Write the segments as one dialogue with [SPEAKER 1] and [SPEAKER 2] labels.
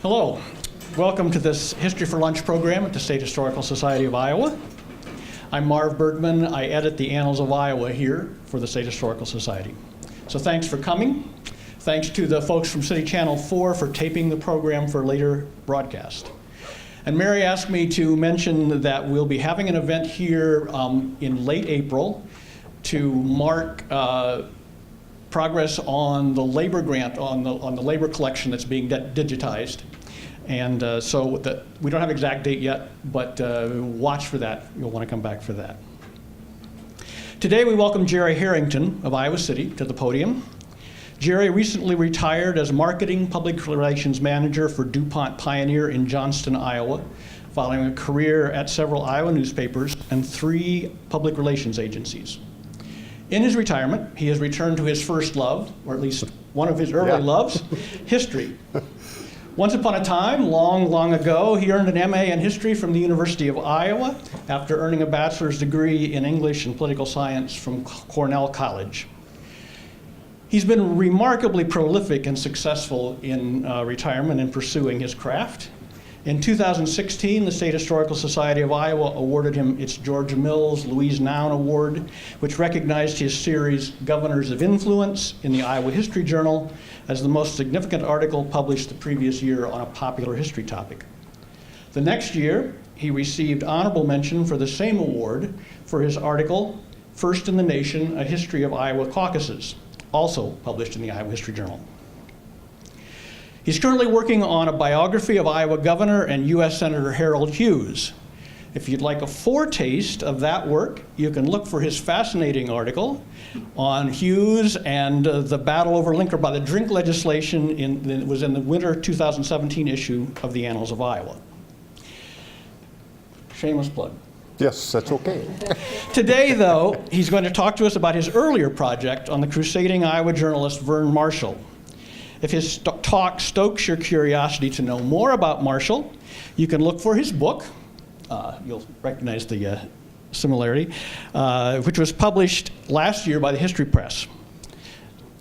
[SPEAKER 1] Hello. Welcome to this History for Lunch program at the State Historical Society of Iowa. I'm Marv Bergman. I edit the Annals of Iowa here for the State Historical Society. So thanks for coming. Thanks to the folks from City Channel 4 for taping the program for later broadcast. And Mary asked me to mention that we'll be having an event here in late April to mark progress on the labor grant, on the labor collection that's being digitized. And we don't have an exact date yet, but watch for that. You'll want to come back for that. Today we welcome Jerry Harrington of Iowa City to the podium. Jerry recently retired as Marketing Public Relations Manager for DuPont Pioneer in Johnston, Iowa, following a career at several Iowa newspapers and 3 public relations agencies. In his retirement, he has returned to his first love, or at least one of his early loves, history. Once upon a time, long, long ago, he earned an MA in history from the University of Iowa after earning a bachelor's degree in English and political science from Cornell College. He's been remarkably prolific and successful in retirement and pursuing his craft. In 2016, the State Historical Society of Iowa awarded him its George Mills Louise Noun Award, which recognized his series, Governors of Influence, in the Iowa History Journal as the most significant article published the previous year on a popular history topic. The next year, he received honorable mention for the same award for his article, First in the Nation, A History of Iowa Caucuses, also published in the Iowa History Journal. He's currently working on a biography of Iowa Governor and U.S. Senator Harold Hughes. If you'd like a foretaste of that work, you can look for his fascinating article on Hughes and the battle over liquor by the drink legislation that was in the winter 2017 issue of the Annals of Iowa. Shameless plug.
[SPEAKER 2] Yes, that's okay.
[SPEAKER 1] Today, though, he's going to talk to us about his earlier project on the crusading Iowa journalist Verne Marshall. If his talk stokes your curiosity to know more about Marshall, you can look for his book. You'll recognize the similarity, which was published last year by the History Press,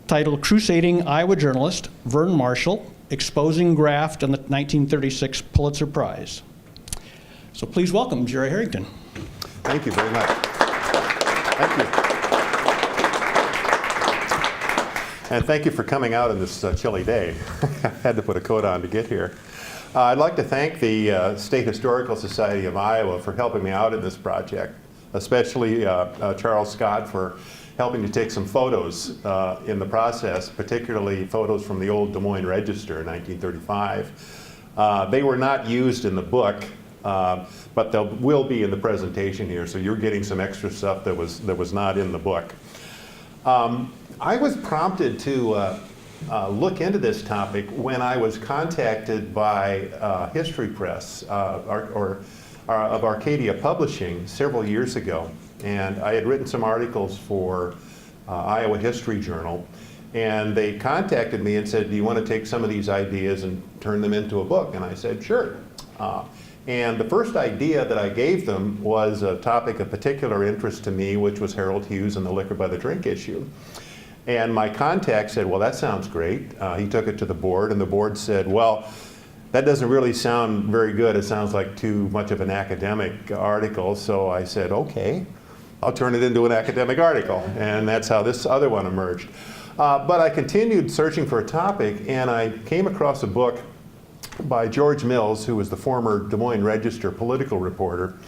[SPEAKER 1] titled Crusading Iowa Journalist Verne Marshall, Exposing Graft and the 1936 Pulitzer Prize. So please welcome Jerry Harrington.
[SPEAKER 2] Thank you very much. Thank you. And thank you for coming out on this chilly day. I had to put a coat on to get here. I'd like to thank the State Historical Society of Iowa for helping me out in this project, especially Charles Scott for helping to take some photos in the process, particularly photos from the old Des Moines Register in 1935. They were not used in the book, but they will be in the presentation here, so you're getting some extra stuff that was not in the book. I was prompted to look into this topic when I was contacted by History Press of Arcadia Publishing several years ago. And I had written some articles for Iowa History Journal. And they contacted me and said, do you want to take some of these ideas and turn them into a book? And I said, sure. And the first idea that I gave them was a topic of particular interest to me, which was Harold Hughes and the liquor by the drink issue. And my contact said, well, that sounds great. He took it to the board, and the board said, well, that doesn't really sound very good. It sounds like too much of an academic article. So I said, okay, I'll turn it into an academic article. And that's how this other one emerged. But I continued searching for a topic, and I came across a book by George Mills, who was the former Des Moines Register political reporter.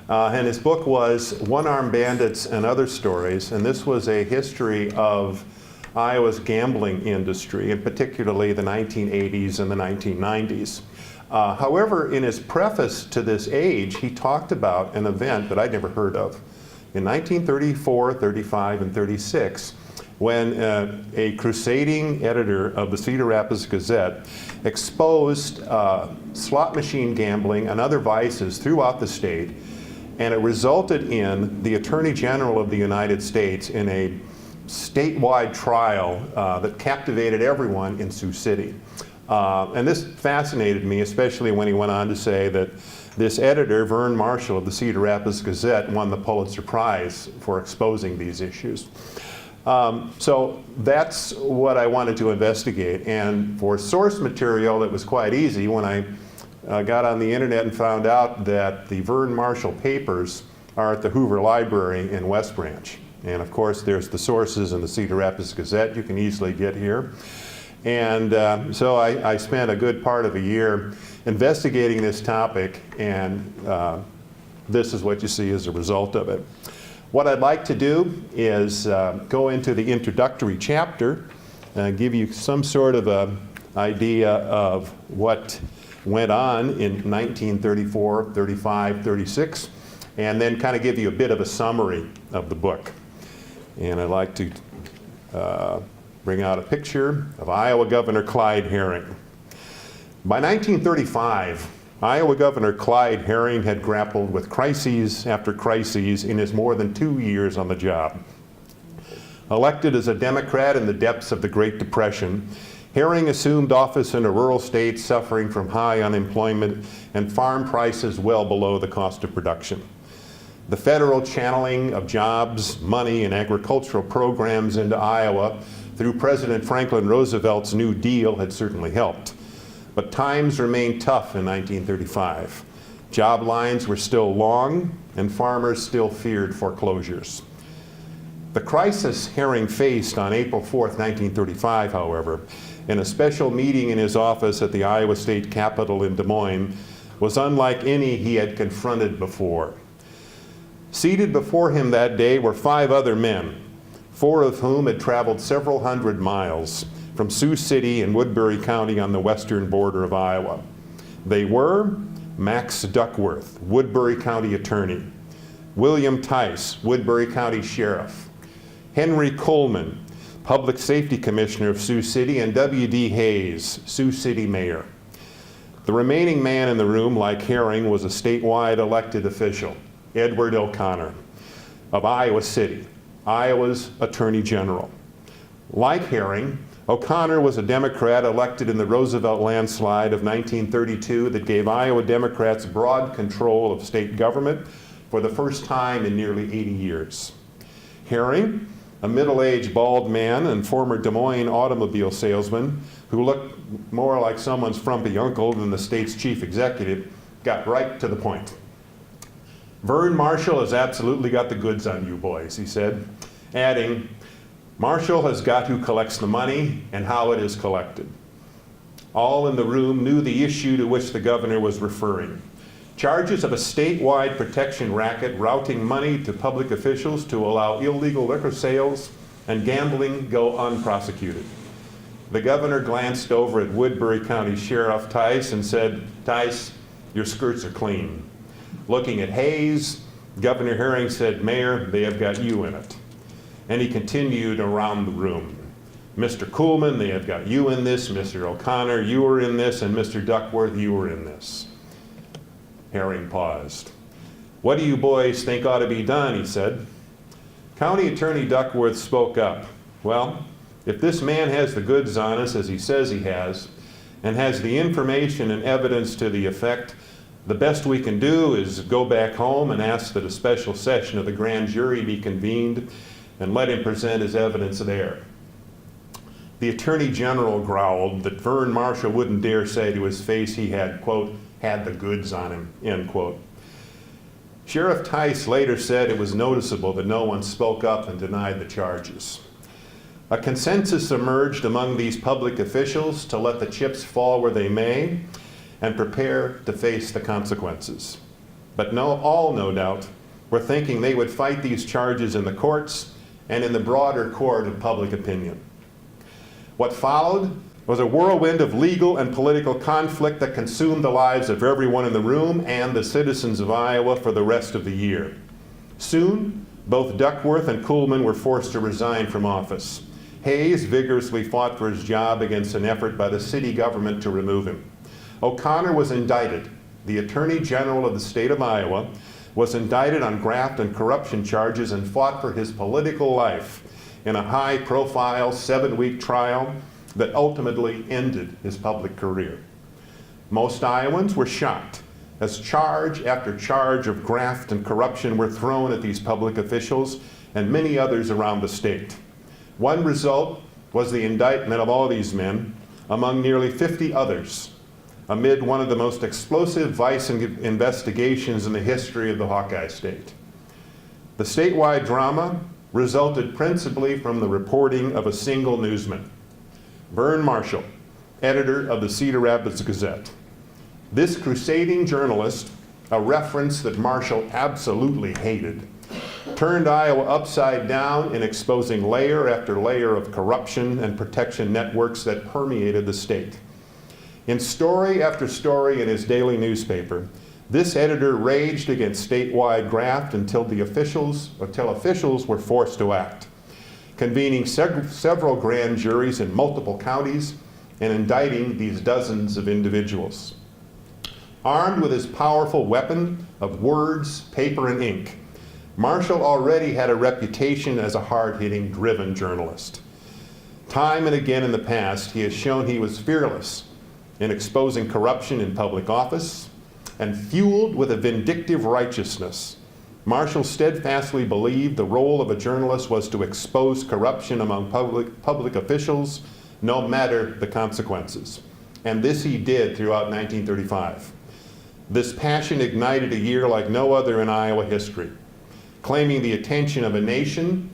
[SPEAKER 2] And his book was One-Armed Bandits and Other Stories, and this was a history of Iowa's gambling industry, and particularly the 1980s and the 1990s. However, in his preface to this age, he talked about an event that I'd never heard of. In 1934, 35, and 36, when a crusading editor of the Cedar Rapids Gazette exposed slot machine gambling and other vices throughout the state, and it resulted in the Attorney General of the United States in a statewide trial that captivated everyone in Sioux City. And this fascinated me, especially when he went on to say that this editor, Verne Marshall of the Cedar Rapids Gazette, won the Pulitzer Prize for exposing these issues. So that's what I wanted to investigate. And for source material, it was quite easy when I got on the internet and found out that the Verne Marshall papers are at the Hoover Library in West Branch. And of course, there's the sources in the Cedar Rapids Gazette you can easily get here. And so I spent a good part of a year investigating this topic, and this is what you see as a result of it. What I'd like to do is go into the introductory chapter, give you some sort of an idea of what went on in 1934, 35, 36, and then kind of give you a bit of a summary of the book. And I'd like to bring out a picture of Iowa Governor Clyde Herring. By 1935, Iowa Governor Clyde Herring had grappled with crises after crises in his more than 2 years on the job. Elected as a Democrat in the depths of the Great Depression, Herring assumed office in a rural state suffering from high unemployment and farm prices well below the cost of production. The federal channeling of jobs, money, and agricultural programs into Iowa through President Franklin Roosevelt's New Deal had certainly helped. But times remained tough in 1935. Job lines were still long, and farmers still feared foreclosures. The crisis Herring faced on April 4th, 1935, however, in a special meeting in his office at the Iowa State Capitol in Des Moines, was unlike any he had confronted before. Seated before him that day were 5 other men, 4 of whom had traveled several hundred miles from Sioux City and Woodbury County on the western border of Iowa. They were Max Duckworth, Woodbury County Attorney; William Tice, Woodbury County Sheriff; Henry Coleman, Public Safety Commissioner of Sioux City; and W.D. Hayes, Sioux City Mayor. The remaining man in the room, like Herring, was a statewide elected official, Edward O'Connor of Iowa City, Iowa's Attorney General. Like Herring, O'Connor was a Democrat elected in the Roosevelt landslide of 1932 that gave Iowa Democrats broad control of state government for the first time in nearly 80 years. Herring, a middle-aged bald man and former Des Moines automobile salesman who looked more like someone's frumpy uncle than the state's chief executive, got right to the point. "Verne Marshall has absolutely got the goods on you boys," he said, adding, "Marshall has got who collects the money and how it is collected." All in the room knew the issue to which the governor was referring: charges of a statewide protection racket routing money to public officials to allow illegal liquor sales and gambling go unprosecuted. The governor glanced over at Woodbury County Sheriff Tice and said, "Tice, your skirts are clean." Looking at Hayes, Governor Herring said, "Mayor, they have got you in it." And he continued around the room. "Mr. Coolman, they have got you in this. Mr. O'Connor, you were in this. And Mr. Duckworth, you were in this." Herring paused. "What do you boys think ought to be done?" he said. County Attorney Duckworth spoke up. "Well, if this man has the goods on us, as he says he has, and has the information and evidence to the effect, the best we can do is go back home and ask that a special session of the grand jury be convened and let him present his evidence there." The Attorney General growled that Verne Marshall wouldn't dare say to his face he had, quote, "had the goods on him," end quote. Sheriff Tice later said it was noticeable that no one spoke up and denied the charges. A consensus emerged among these public officials to let the chips fall where they may and prepare to face the consequences. But all, no doubt, were thinking they would fight these charges in the courts and in the broader court of public opinion. What followed was a whirlwind of legal and political conflict that consumed the lives of everyone in the room and the citizens of Iowa for the rest of the year. Soon, both Duckworth and Coolman were forced to resign from office. Hayes vigorously fought for his job against an effort by the city government to remove him. O'Connor was indicted. The Attorney General of the state of Iowa was indicted on graft and corruption charges and fought for his political life in a high-profile 7-week trial that ultimately ended his public career. Most Iowans were shocked as charge after charge of graft and corruption were thrown at these public officials and many others around the state. One result was the indictment of all these men, among nearly 50 others, amid one of the most explosive vice investigations in the history of the Hawkeye State. The statewide drama resulted principally from the reporting of a single newsman, Verne Marshall, editor of the Cedar Rapids Gazette. This crusading journalist, a reference that Marshall absolutely hated, turned Iowa upside down in exposing layer after layer of corruption and protection networks that permeated the state. In story after story in his daily newspaper, this editor raged against statewide graft until officials were forced to act, convening several grand juries in multiple counties and indicting these dozens of individuals. Armed with his powerful weapon of words, paper, and ink, Marshall already had a reputation as a hard-hitting, driven journalist. Time and again in the past, he has shown he was fearless in exposing corruption in public office, and fueled with a vindictive righteousness, Marshall steadfastly believed the role of a journalist was to expose corruption among public officials, no matter the consequences. And this he did throughout 1935. This passion ignited a year like no other in Iowa history, claiming the attention of a nation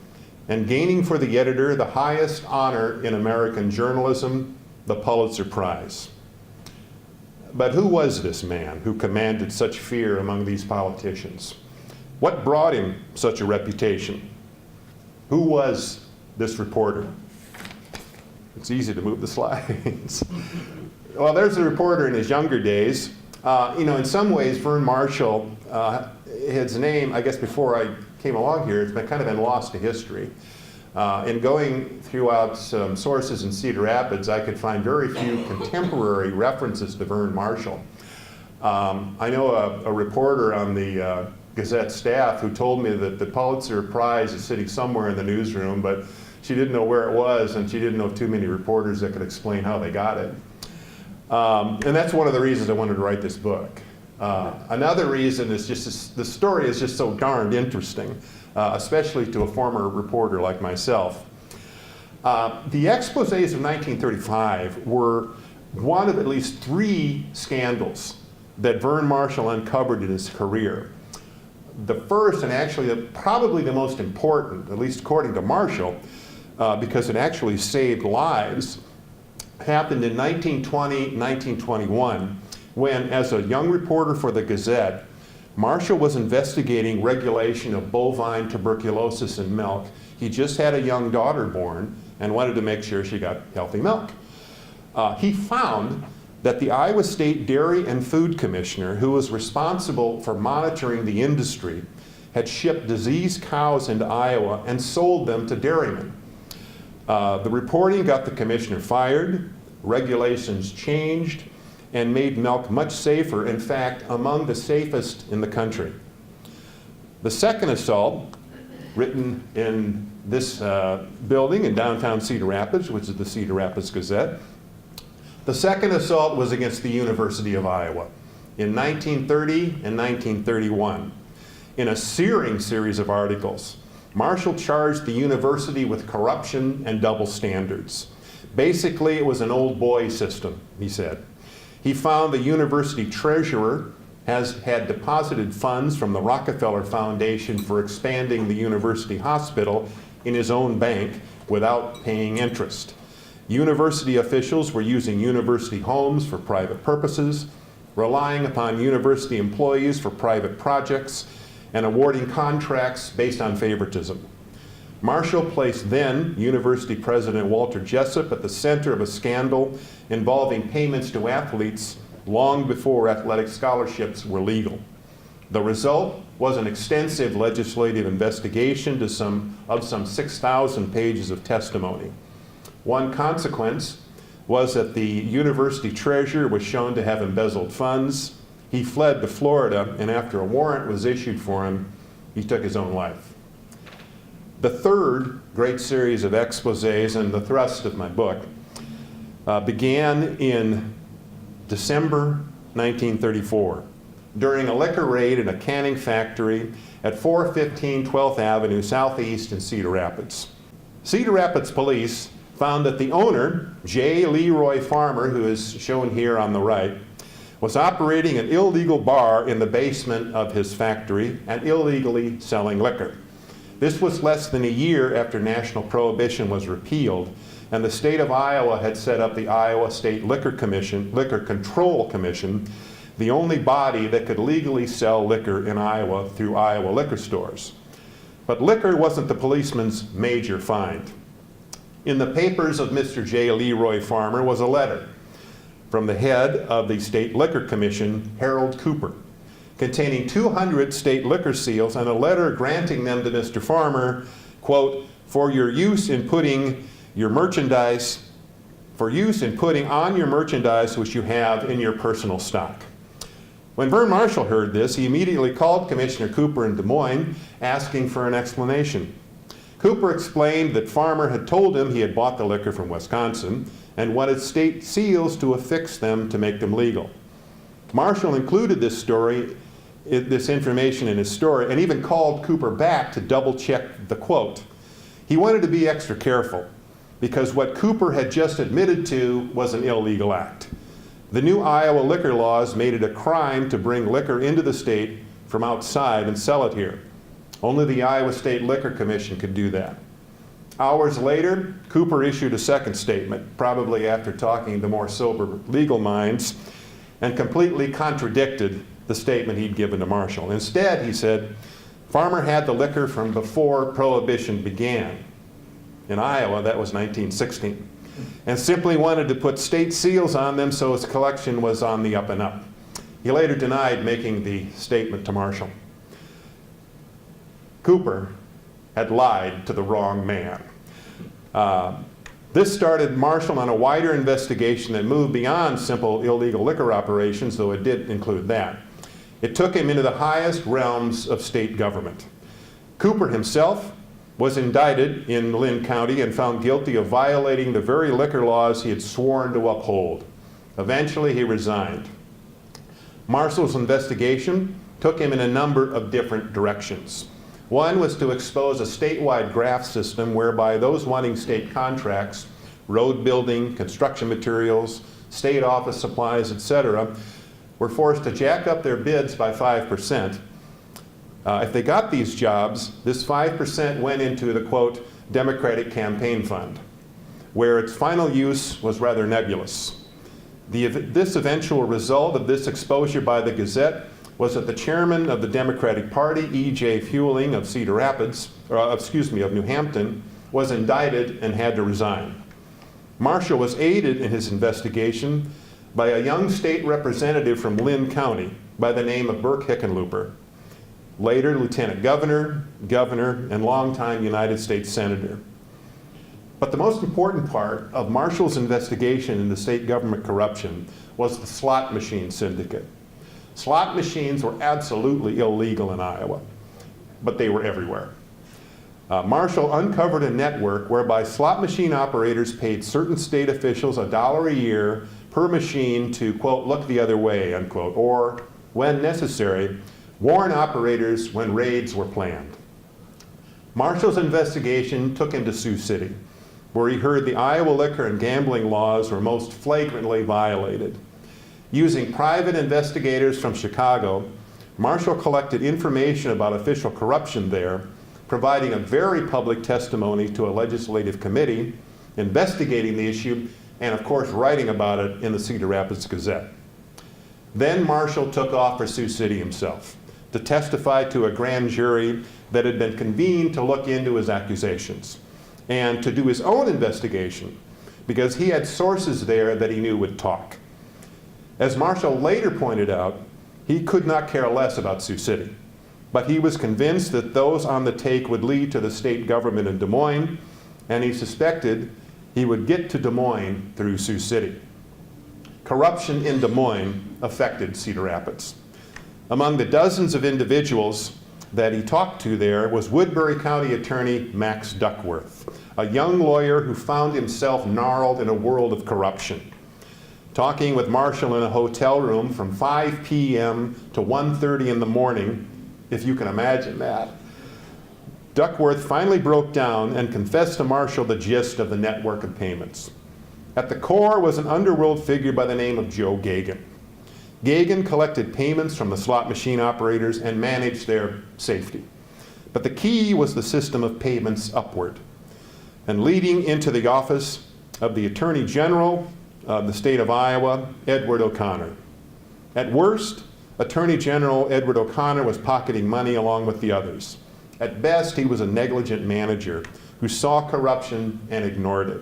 [SPEAKER 2] and gaining for the editor the highest honor in American journalism, the Pulitzer Prize. But who was this man who commanded such fear among these politicians? What brought him such a reputation? Who was this reporter? It's easy to move the slides. Well, there's a reporter in his younger days. In some ways, Verne Marshall, his name, I guess before I came along here, it's kind of been lost to history. In going throughout some sources in Cedar Rapids, I could find very few contemporary references to Verne Marshall. I know a reporter on the Gazette staff who told me that the Pulitzer Prize is sitting somewhere in the newsroom, but she didn't know where it was, and she didn't know too many reporters that could explain how they got it. And that's one of the reasons I wanted to write this book. Another reason is just the story is just so darned interesting, especially to a former reporter like myself. The exposés of 1935 were one of at least 3 scandals that Verne Marshall uncovered in his career. The first, and actually probably the most important, at least according to Marshall, because it actually saved lives, happened in 1920, 1921, when, as a young reporter for the Gazette, Marshall was investigating regulation of bovine tuberculosis in milk. He just had a young daughter born and wanted to make sure she got healthy milk. He found that the Iowa State Dairy and Food Commissioner, who was responsible for monitoring the industry, had shipped diseased cows into Iowa and sold them to dairymen. The reporting got the commissioner fired, regulations changed, and made milk much safer, in fact, among the safest in the country. The second assault, written in this building in downtown Cedar Rapids, which is the Cedar Rapids Gazette, the second assault was against the University of Iowa in 1930 and 1931. In a searing series of articles, Marshall charged the university with corruption and double standards. Basically, it was an old boy system, he said. He found the university treasurer had deposited funds from the Rockefeller Foundation for expanding the university hospital in his own bank without paying interest. University officials were using university homes for private purposes, relying upon university employees for private projects, and awarding contracts based on favoritism. Marshall placed then University President Walter Jessup at the center of a scandal involving payments to athletes long before athletic scholarships were legal. The result was an extensive legislative investigation of some 6,000 pages of testimony. One consequence was that the university treasurer was shown to have embezzled funds. He fled to Florida, and after a warrant was issued for him, he took his own life. The third great series of exposés, and the thrust of my book, began in December 1934 during a liquor raid in a canning factory at 415 12th Avenue Southeast in Cedar Rapids. Cedar Rapids police found that the owner, J. Leroy Farmer, who is shown here on the right, was operating an illegal bar in the basement of his factory and illegally selling liquor. This was less than a year after national prohibition was repealed, and the state of Iowa had set up the Iowa State Liquor Control Commission, the only body that could legally sell liquor in Iowa through Iowa liquor stores. But liquor wasn't the policeman's major find. In the papers of Mr. J. Leroy Farmer was a letter from the head of the State Liquor Commission, Harold Cooper, containing 200 state liquor seals and a letter granting them to Mr. Farmer, quote, for use in putting on your merchandise which you have in your personal stock. When Verne Marshall heard this, he immediately called Commissioner Cooper in Des Moines, asking for an explanation. Cooper explained that Farmer had told him he had bought the liquor from Wisconsin and wanted state seals to affix them to make them legal. Marshall included this information in his story and even called Cooper back to double-check the quote. He wanted to be extra careful because what Cooper had just admitted to was an illegal act. The new Iowa liquor laws made it a crime to bring liquor into the state from outside and sell it here. Only the Iowa State Liquor Commission could do that. Hours later, Cooper issued a second statement, probably after talking to more sober legal minds, and completely contradicted the statement he'd given to Marshall. Instead, he said, Farmer had the liquor from before Prohibition began. In Iowa, that was 1916, and simply wanted to put state seals on them so his collection was on the up and up. He later denied making the statement to Marshall. Cooper had lied to the wrong man. This started Marshall on a wider investigation that moved beyond simple illegal liquor operations, though it did include that. It took him into the highest realms of state government. Cooper himself was indicted in Lynn County and found guilty of violating the very liquor laws he had sworn to uphold. Eventually, he resigned. Marshall's investigation took him in a number of different directions. One was to expose a statewide graft system whereby those wanting state contracts, road building, construction materials, state office supplies, etc., were forced to jack up their bids by 5%. If they got these jobs, this 5% went into the, quote, Democratic Campaign Fund, where its final use was rather nebulous. This eventual result of this exposure by the Gazette was that the chairman of the Democratic Party, E.J. Fueling of Cedar Rapids, of New Hampton, was indicted and had to resign. Marshall was aided in his investigation by a young state representative from Lynn County by the name of Burke Hickenlooper, later Lieutenant Governor, and longtime United States Senator. But the most important part of Marshall's investigation into state government corruption was the slot machine syndicate. Slot machines were absolutely illegal in Iowa, but they were everywhere. Marshall uncovered a network whereby slot machine operators paid certain state officials $1 a year per machine to, quote, look the other way, unquote, or, when necessary, warn operators when raids were planned. Marshall's investigation took him to Sioux City, where he heard the Iowa liquor and gambling laws were most flagrantly violated. Using private investigators from Chicago, Marshall collected information about official corruption there, providing a very public testimony to a legislative committee, investigating the issue, and of course writing about it in the Cedar Rapids Gazette. Then Marshall took off for Sioux City himself to testify to a grand jury that had been convened to look into his accusations and to do his own investigation because he had sources there that he knew would talk. As Marshall later pointed out, he could not care less about Sioux City, but he was convinced that those on the take would lead to the state government in Des Moines, and he suspected he would get to Des Moines through Sioux City. Corruption in Des Moines affected Cedar Rapids. Among the dozens of individuals that he talked to there was Woodbury County Attorney Max Duckworth, a young lawyer who found himself gnarled in a world of corruption. Talking with Marshall in a hotel room from 5 p.m. to 1:30 in the morning, if you can imagine that, Duckworth finally broke down and confessed to Marshall the gist of the network of payments. At the core was an underworld figure by the name of Joe Gagan. Gagan collected payments from the slot machine operators and managed their safety. But the key was the system of payments upward, and leading into the office of the Attorney General of the state of Iowa, Edward O'Connor. At worst, Attorney General Edward O'Connor was pocketing money along with the others. At best, he was a negligent manager who saw corruption and ignored it.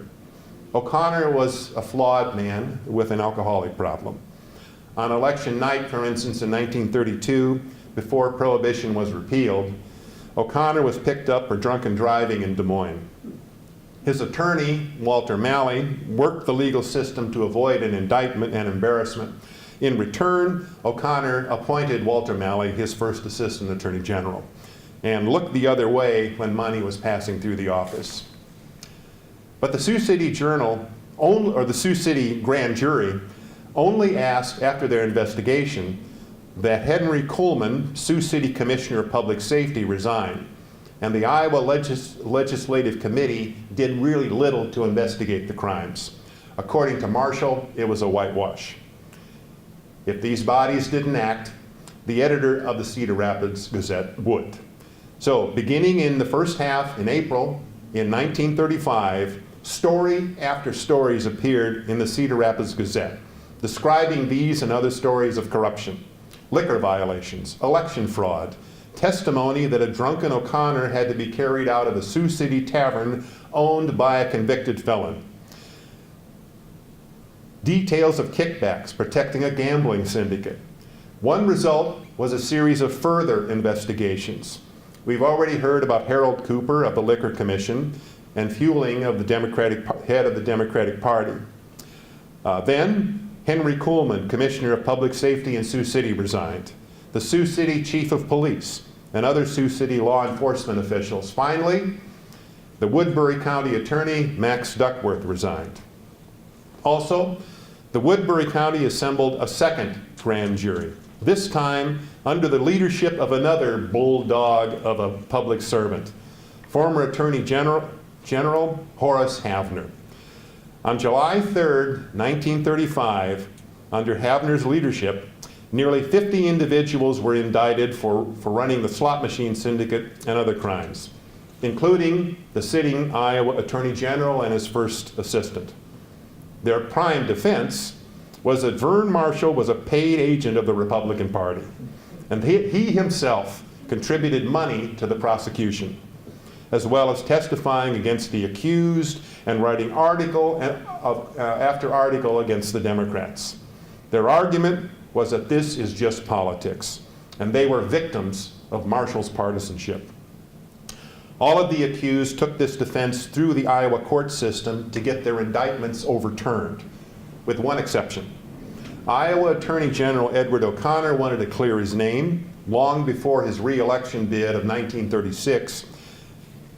[SPEAKER 2] O'Connor was a flawed man with an alcoholic problem. On election night, for instance, in 1932, before Prohibition was repealed, O'Connor was picked up for drunken driving in Des Moines. His attorney, Walter Malley, worked the legal system to avoid an indictment and embarrassment. In return, O'Connor appointed Walter Malley his first assistant attorney general and looked the other way when money was passing through the office. But the Sioux City Journal, or the Sioux City grand jury, only asked after their investigation that Henry Coleman, Sioux City Commissioner of Public Safety, resign. And the Iowa Legislative Committee did really little to investigate the crimes. According to Marshall, it was a whitewash. If these bodies didn't act, the editor of the Cedar Rapids Gazette would. So beginning in the first half in April in 1935, story after stories appeared in the Cedar Rapids Gazette, describing these and other stories of corruption, liquor violations, election fraud, testimony that a drunken O'Connor had to be carried out of a Sioux City tavern owned by a convicted felon. Details of kickbacks protecting a gambling syndicate. One result was a series of further investigations. We've already heard about Harold Cooper of the Liquor Commission and fueling of the head of the Democratic Party. Then Henry Coleman, Commissioner of Public Safety in Sioux City, resigned. The Sioux City Chief of Police and other Sioux City law enforcement officials. Finally, the Woodbury County Attorney, Max Duckworth, resigned. Also, the Woodbury County assembled a second grand jury, this time under the leadership of another bulldog of a public servant, former Attorney General Horace Havner. On July 3rd, 1935, under Havner's leadership, nearly 50 individuals were indicted for running the slot machine syndicate and other crimes, including the sitting Iowa Attorney General and his first assistant. Their prime defense was that Verne Marshall was a paid agent of the Republican Party, and he himself contributed money to the prosecution, as well as testifying against the accused and writing article after article against the Democrats. Their argument was that this is just politics, and they were victims of Marshall's partisanship. All of the accused took this defense through the Iowa court system to get their indictments overturned, with one exception. Iowa Attorney General Edward O'Connor wanted to clear his name long before his re-election bid of 1936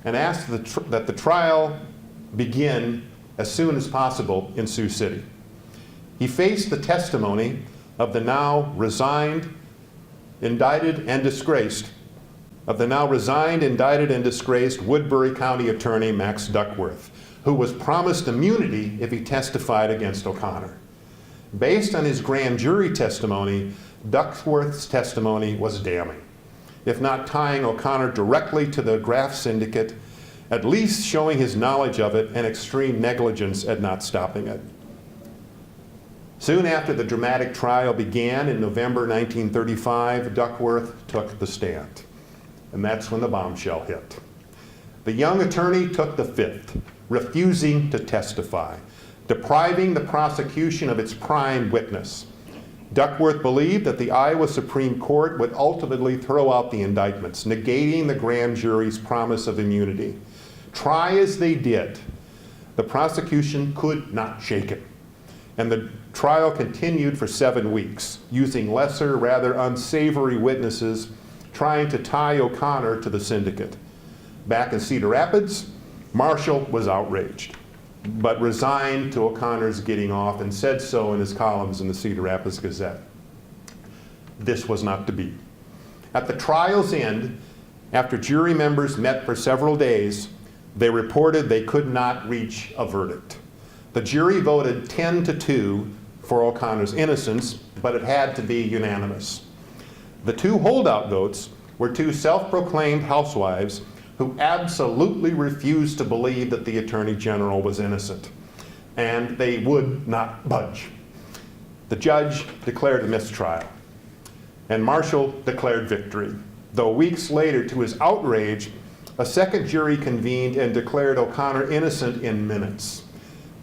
[SPEAKER 2] and asked that the trial begin as soon as possible in Sioux City. He faced the testimony of the now resigned, indicted, and disgraced Woodbury County Attorney Max Duckworth, who was promised immunity if he testified against O'Connor. Based on his grand jury testimony, Duckworth's testimony was damning, if not tying O'Connor directly to the graft syndicate, at least showing his knowledge of it and extreme negligence at not stopping it. Soon after the dramatic trial began in November 1935, Duckworth took the stand. And that's when the bombshell hit. The young attorney took the fifth, refusing to testify, depriving the prosecution of its prime witness. Duckworth believed that the Iowa Supreme Court would ultimately throw out the indictments, negating the grand jury's promise of immunity. Try as they did, the prosecution could not shake it. And the trial continued for 7 weeks, using lesser, rather unsavory witnesses, trying to tie O'Connor to the syndicate. Back in Cedar Rapids, Marshall was outraged, but resigned to O'Connor's getting off and said so in his columns in the Cedar Rapids Gazette. This was not to be. At the trial's end, After jury members met for several days, they reported they could not reach a verdict. The jury voted 10-2 for O'Connor's innocence, but it had to be unanimous. The two holdout votes were two self-proclaimed housewives who absolutely refused to believe that the Attorney General was innocent, and they would not budge. The judge declared a mistrial, and Marshall declared victory, though weeks later, to his outrage, a second jury convened and declared O'Connor innocent in minutes.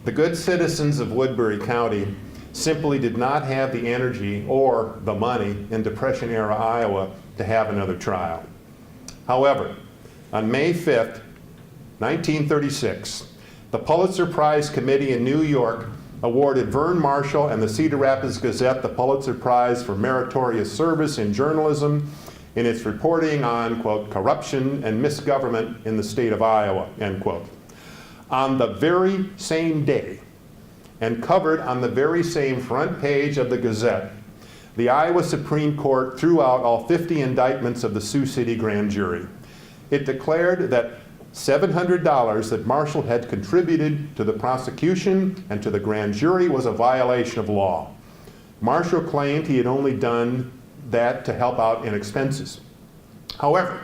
[SPEAKER 2] The good citizens of Woodbury County simply did not have the energy or the money in Depression-era Iowa to have another trial. However, on May 5th, 1936, the Pulitzer Prize Committee in New York awarded Verne Marshall and the Cedar Rapids Gazette the Pulitzer Prize for meritorious service in journalism in its reporting on, quote, corruption and misgovernment in the state of Iowa, end quote. On the very same day, and covered on the very same front page of the Gazette, the Iowa Supreme Court threw out all 50 indictments of the Sioux City grand jury. It declared that $700 that Marshall had contributed to the prosecution and to the grand jury was a violation of law. Marshall claimed he had only done that to help out in expenses. However,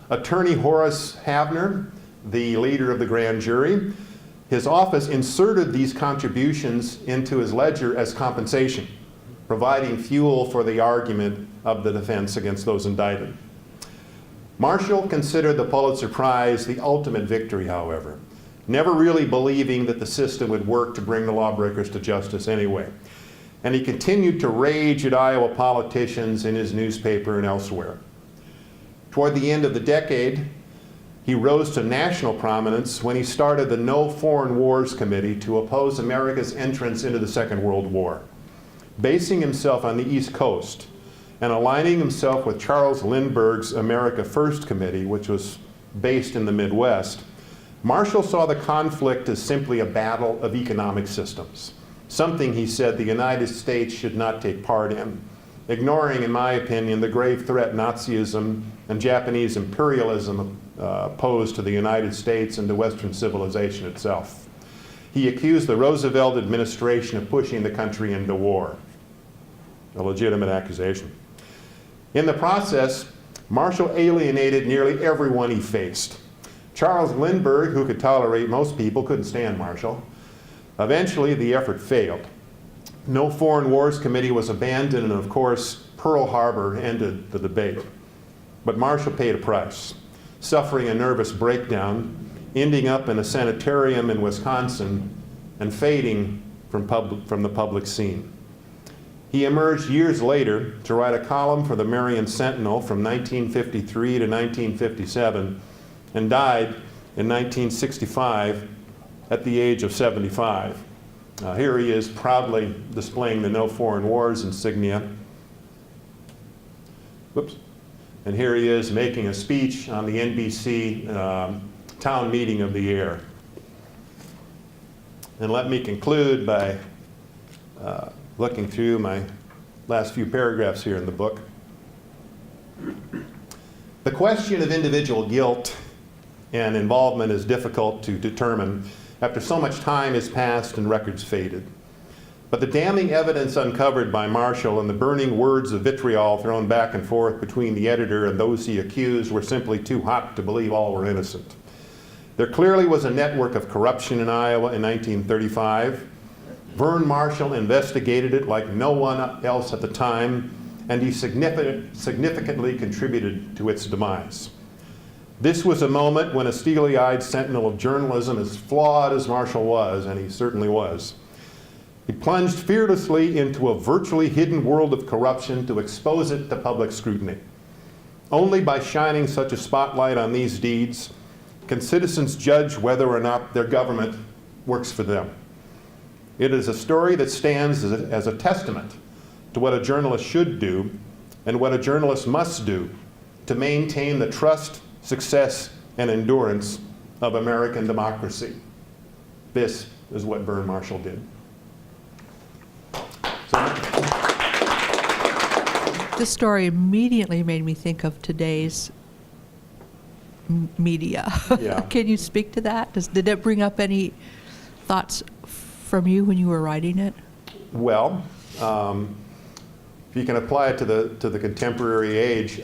[SPEAKER 2] attorney Horace Havner, the leader of the grand jury, his office inserted these contributions into his ledger as compensation, providing fuel for the argument of the defense against those indicted. Marshall considered the Pulitzer Prize the ultimate victory, however, never really believing that the system would work to bring the lawbreakers to justice anyway. And he continued to rage at Iowa politicians in his newspaper and elsewhere. Toward the end of the decade, he rose to national prominence when he started the No Foreign Wars Committee to oppose America's entrance into the Second World War. Basing himself on the East Coast and aligning himself with Charles Lindbergh's America First Committee, which was based in the Midwest, Marshall saw the conflict as simply a battle of economic systems, something he said the United States should not take part in, ignoring, in my opinion, the grave threat Nazism and Japanese imperialism posed to the United States and to Western civilization itself. He accused the Roosevelt administration of pushing the country into war, a legitimate accusation. In the process, Marshall alienated nearly everyone he faced. Charles Lindbergh, who could tolerate most people, couldn't stand Marshall. Eventually, the effort failed. No Foreign Wars Committee was abandoned, and of course, Pearl Harbor ended the debate. But Marshall paid a price, suffering a nervous breakdown, ending up in a sanitarium in Wisconsin, and fading from the public scene. He emerged years later to write a column for the Marion Sentinel from 1953 to 1957, and died in 1965 at the age of 75. Here he is proudly displaying the No Foreign Wars insignia. Whoops. And here he is making a speech on the NBC town meeting of the year. And let me conclude by looking through my last few paragraphs here in the book. The question of individual guilt and involvement is difficult to determine after so much time has passed and records faded. But the damning evidence uncovered by Marshall and the burning words of vitriol thrown back and forth between the editor and those he accused were simply too hot to believe all were innocent. There clearly was a network of corruption in Iowa in 1935. Verne Marshall investigated it like no one else at the time, and he significantly contributed to its demise. This was a moment when a steely-eyed sentinel of journalism, as flawed as Marshall was, and he certainly was, he plunged fearlessly into a virtually hidden world of corruption to expose it to public scrutiny. Only by shining such a spotlight on these deeds can citizens judge whether or not their government works for them. It is a story that stands as a testament to what a journalist should do and what a journalist must do to maintain the trust, success, and endurance of American democracy. This is what Verne Marshall did.
[SPEAKER 3] This story immediately made me think of today's media.
[SPEAKER 2] Yeah.
[SPEAKER 3] Can you speak to that? Did it bring up any thoughts from you when you were writing it?
[SPEAKER 2] Well, if you can apply it to the contemporary age,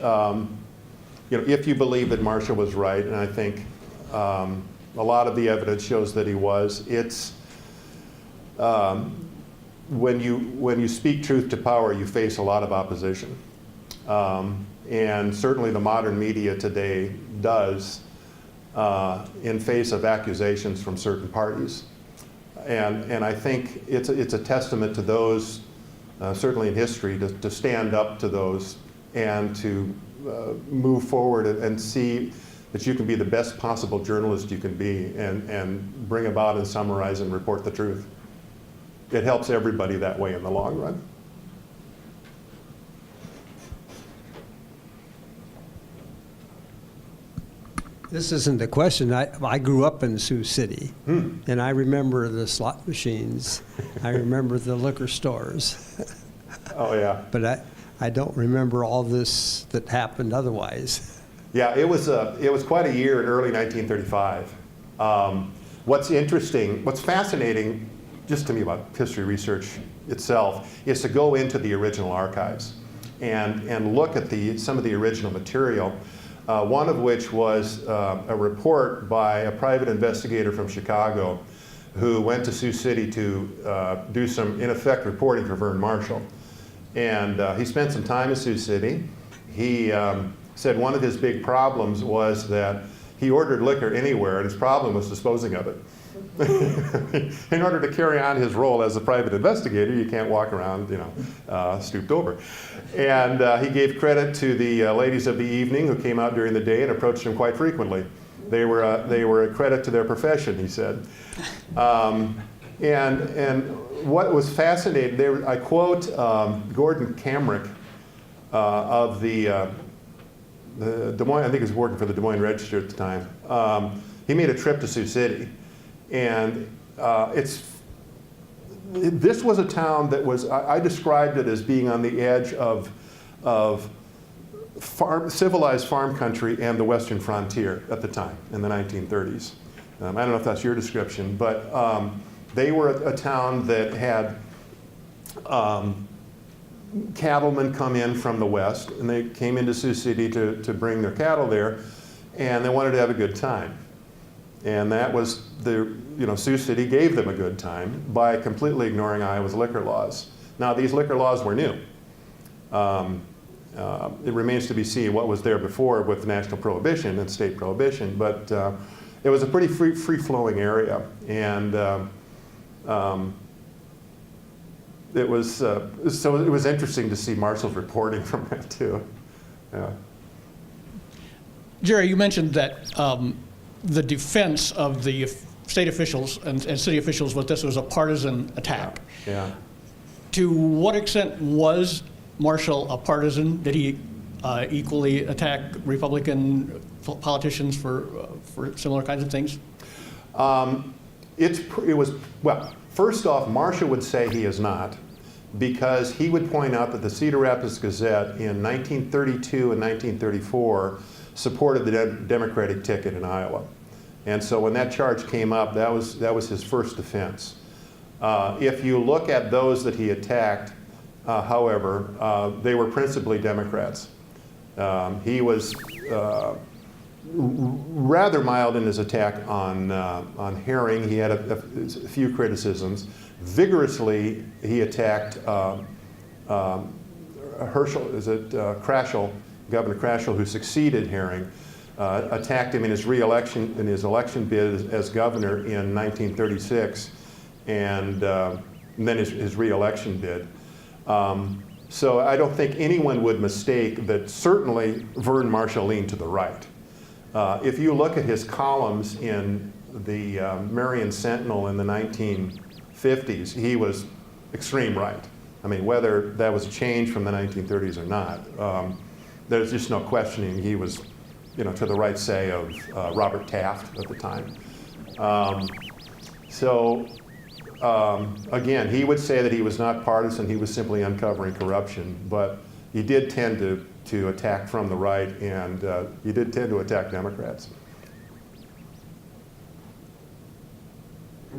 [SPEAKER 2] if you believe that Marshall was right, and I think a lot of the evidence shows that he was, it's when you speak truth to power, you face a lot of opposition, and certainly the modern media today does in face of accusations from certain parties, and I think it's a testament to those. Certainly in history, to stand up to those and to move forward and see that you can be the best possible journalist you can be and bring about and summarize and report the truth. It helps everybody that way in the long run.
[SPEAKER 4] This isn't a question. I grew up in Sioux City, and I remember the slot machines. I remember the liquor stores.
[SPEAKER 2] Oh, yeah.
[SPEAKER 4] But I don't remember all this that happened otherwise.
[SPEAKER 2] Yeah, it was quite a year in early 1935. What's interesting, what's fascinating, just to me about history research itself, is to go into the original archives and look at some of the original material. One of which was a report by a private investigator from Chicago who went to Sioux City to do some, in effect, reporting for Verne Marshall. And he spent some time in Sioux City. He said one of his big problems was that he ordered liquor anywhere, and his problem was disposing of it. In order to carry on his role as a private investigator, you can't walk around, stooped over. And he gave credit to the ladies of the evening who came out during the day and approached him quite frequently. They were a credit to their profession, he said. And what was fascinating, I quote Gordon Kamrick of the Des Moines, I think he was working for the Des Moines Register at the time. He made a trip to Sioux City. And this was a town that was, I described it as being on the edge of civilized farm country and the western frontier at the time, in the 1930s. I don't know if that's your description, but they were a town that had cattlemen come in from the west, and they came into Sioux City to bring their cattle there, and they wanted to have a good time. And that was Sioux City gave them a good time by completely ignoring Iowa's liquor laws. Now, these liquor laws were new. It remains to be seen what was there before with national prohibition and state prohibition, but it was a pretty free-flowing area, and it was interesting to see Marshall's reporting from that too. Yeah.
[SPEAKER 1] Jerry, you mentioned that the defense of the state officials and city officials was this was a partisan attack.
[SPEAKER 2] Yeah.
[SPEAKER 1] To what extent was Marshall a partisan? Did he equally attack Republican politicians for similar kinds of things? First off, Marshall would say he is not, because he would point out that the Cedar Rapids Gazette in 1932 and 1934 supported the Democratic ticket in Iowa. And so when that charge came up, that was his first defense. If you look at those that he attacked, however, they were principally Democrats. He was rather mild in his attack on Herring. He had a few criticisms. Vigorously, he attacked Crashall, Governor Crashall, who succeeded Herring, attacked him in his election bid as governor in 1936, and then his re-election bid. So I don't think anyone would mistake that certainly Verne Marshall leaned to the right. If you look at his columns in the Marion Sentinel in the 1950s, he was extreme right. I mean, whether that was a change from the 1930s or not, there's just no questioning he was, to the right, say, of Robert Taft at the time. Again, he would say that he was not partisan, he was simply uncovering corruption, but he did tend to attack from the right, and he did tend to attack Democrats.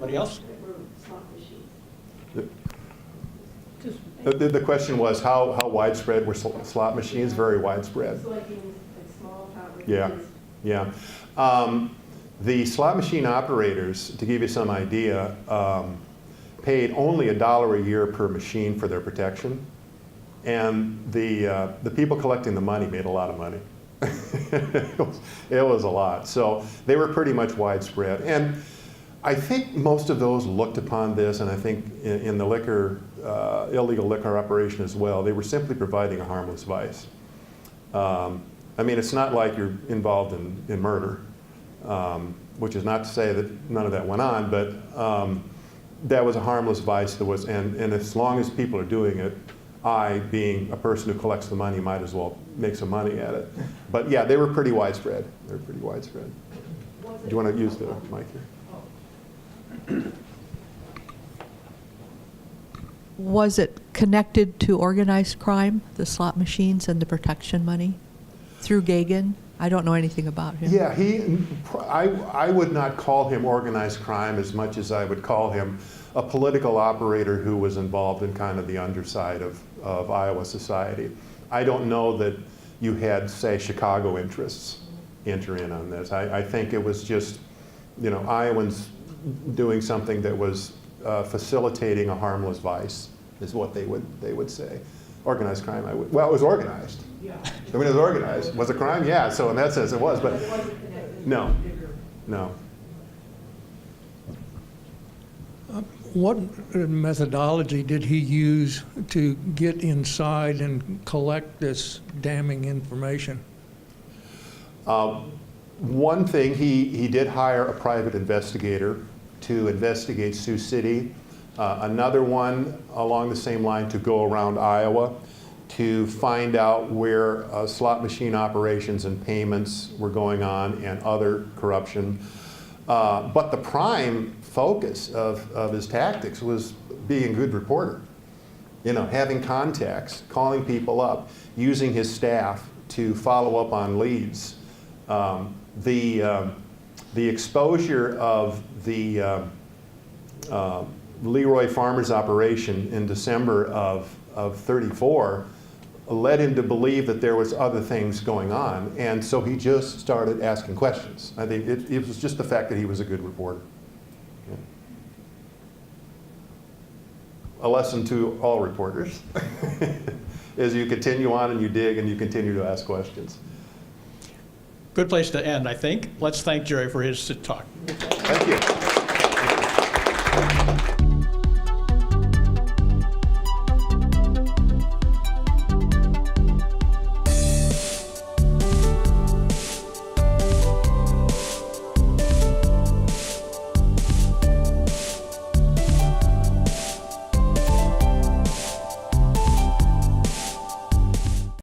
[SPEAKER 1] Anybody else?
[SPEAKER 2] The question was how widespread were slot machines? Very widespread.
[SPEAKER 5] So like in small town.
[SPEAKER 2] Yeah, yeah. The slot machine operators, to give you some idea, paid only $1 a year per machine for their protection, and the people collecting the money made a lot of money. It was a lot. So they were pretty much widespread, and I think most of those looked upon this, and I think in the illegal liquor operation as well, they were simply providing a harmless vice. I mean, it's not like you're involved in murder, which is not to say that none of that went on, but that was a harmless vice that was, and as long as people are doing it, I, being a person who collects the money, might as well make some money at it. But yeah, they were pretty widespread. They were pretty widespread. Do you want to use the mic here?
[SPEAKER 3] Was it connected to organized crime, the slot machines and the protection money, through Gagin? I don't know anything about him.
[SPEAKER 2] Yeah, I would not call him organized crime as much as I would call him a political operator who was involved in kind of the underside of Iowa society. I don't know that you had, say, Chicago interests enter in on this. I think it was just, Iowans doing something that was facilitating a harmless vice, is what they would say. Organized crime, well, it was organized.
[SPEAKER 5] Yeah.
[SPEAKER 2] I mean, it was organized. Was it crime? Yeah, so in that sense it was, but no.
[SPEAKER 6] What methodology did he use to get inside and collect this damning information?
[SPEAKER 2] One thing, he did hire a private investigator to investigate Sioux City. Another one along the same line to go around Iowa to find out where slot machine operations and payments were going on and other corruption. But the prime focus of his tactics was being a good reporter. Having contacts, calling people up, using his staff to follow up on leads. The exposure of the Leroy Farmers operation in December of 34 led him to believe that there was other things going on, and so he just started asking questions. I think it was just the fact that he was a good reporter. Yeah. A lesson to all reporters is you continue on and you dig and you continue to ask questions.
[SPEAKER 1] Good place to end, I think. Let's thank Jerry for his talk.
[SPEAKER 2] Thank you.